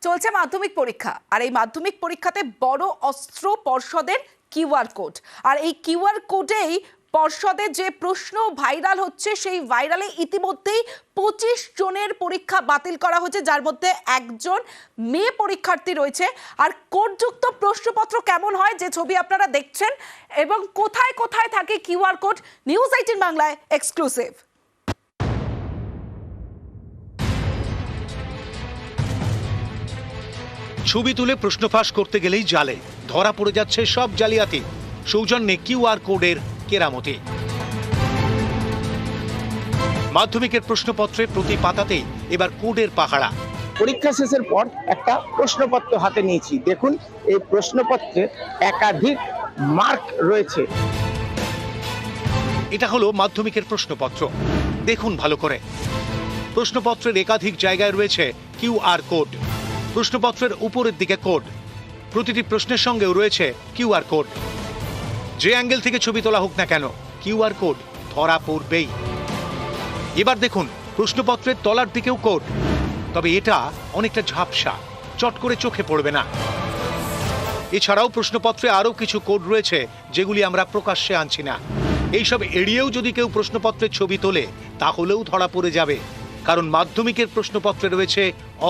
চলছে মাধ্যমিক পরীক্ষা, আর এই মাধ্যমিক পরীক্ষাতে বড় অস্ত্র পর্ষদের কিউআর কোড। আর এই কিউআর কোডেই পর্ষদের যে প্রশ্ন ভাইরাল হচ্ছে, সেই ভাইরালে ইতিমধ্যেই 25 জনের পরীক্ষা বাতিল করা হয়েছে, যার মধ্যে একজন মেয়ে পরীক্ষার্থী রয়েছে। আর কোডযুক্ত প্রশ্নপত্র কেমন হয়, যে ছবি আপনারা দেখছেন, এবং কোথায় কোথায় থাকে কিউআর কোড, নিউজ 18 বাংলায় এক্সক্লুসিভ। ছবি তুলে প্রশ্ন ফাঁস করতে গেলেই জালে ধরা পড়ে যাচ্ছে সব জালিয়াতি। সৌজন্যে কিউআর কোডের কেরামতি। মাধ্যমিকের প্রশ্নপত্রের প্রতি পাতাতেই এবার কোডের পাহাড়া। পরীক্ষা শেষের পর একটা প্রশ্নপত্র হাতে নিয়েছি। দেখুন, এই প্রশ্নপত্রে একাধিক মার্ক রয়েছে। এটা হলো মাধ্যমিকের প্রশ্নপত্র, দেখুন ভালো করে। প্রশ্নপত্রের একাধিক জায়গায় রয়েছে কিউআর কোড। প্রশ্নপত্রের উপরের দিকে কোড, প্রতিটি প্রশ্নের সঙ্গেও রয়েছে কিউআর কোড। যে অ্যাঙ্গেল থেকে ছবি তোলা হোক না কেন, কিউআর কোড ধরা পড়বেই। এবার দেখুন, প্রশ্নপত্রের তলার দিকেও কোড, তবে এটা অনেকটা ঝাপসা, চট করে চোখে পড়বে না। এছাড়াও প্রশ্নপত্রে আরও কিছু কোড রয়েছে, যেগুলি আমরা প্রকাশ্যে আনছি না। এইসব এড়িয়েও যদি কেউ প্রশ্নপত্রের ছবি তোলে, তাহলেও ধরা পড়ে যাবে, কারণ মাধ্যমিকের প্রশ্নপত্রে রয়েছে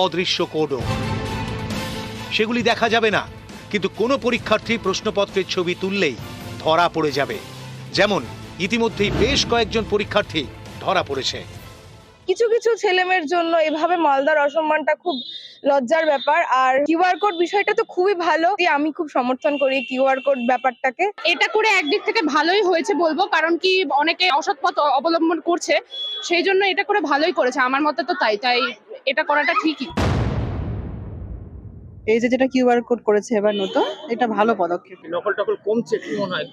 অদৃশ্য কোডও। সেগুলি দেখা যাবে না, কিন্তু কোনো পরীক্ষার্থী প্রশ্নপত্রের ছবি তুললেই ধরা পড়ে যাবে। যেমন ইতিমধ্যেই বেশ কয়েকজন পরীক্ষার্থী ধরা পড়েছে। কিছু কিছু ছেলেমেয়ের জন্য এভাবে মালদার অসম্মানটা খুব লজ্জার ব্যাপার। আর কিউআর কোড বিষয়টা তো খুবই ভালো, আমি খুব সমর্থন করি কিউআর কোড ব্যাপারটাকে। এটা করে একদিক থেকে ভালোই হয়েছে বলবো, কারণ কি অনেকে অসৎ পথ অবলম্বন করছে, সেই জন্য এটা করে ভালোই করেছে আমার মতে। তো তাই এটা করাটা ঠিকই। এই যেটা কিউআর কোড করেছে এবার নতুন, এটা ভালো পদক্ষেপ। নকল টকল কমছে কি মনে হয়?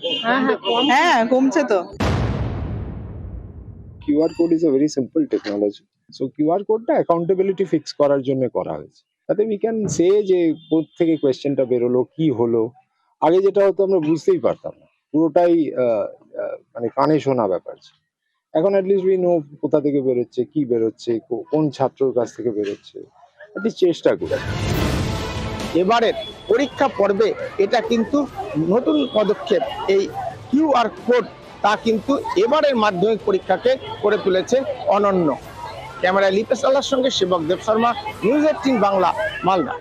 হ্যাঁ, কমছে তো। QR code is a very simple technology. So QR code টা accountability fix করার জন্য করা হয়েছে। তাতে we can say যে কোথ থেকে কোয়েশ্চেনটা বেরোলো, কি হলো। আগে যেটা হতো আমরা বুঝতেই পারতাম না, পুরোটাই মানে কানে শোনা ব্যাপার। এখন অ্যাটলিস্ট we know কোথা থেকে বেরোচ্ছে, কি বেরোচ্ছে, কোন ছাত্রর কাছ থেকে বেরোচ্ছে, অ্যাটলিস্ট চেষ্টা করি। এবারের পরীক্ষা পর্বে এটা কিন্তু নতুন পদক্ষেপ। এই কিউআর কোড তা কিন্তু এবারের মাধ্যমিক পরীক্ষাকে করে তুলেছে অনন্য। ক্যামেরায় লিপেশ আল্লাহর সঙ্গে সেবক দেব শর্মা, নিউজ 18 বাংলা, মালদা।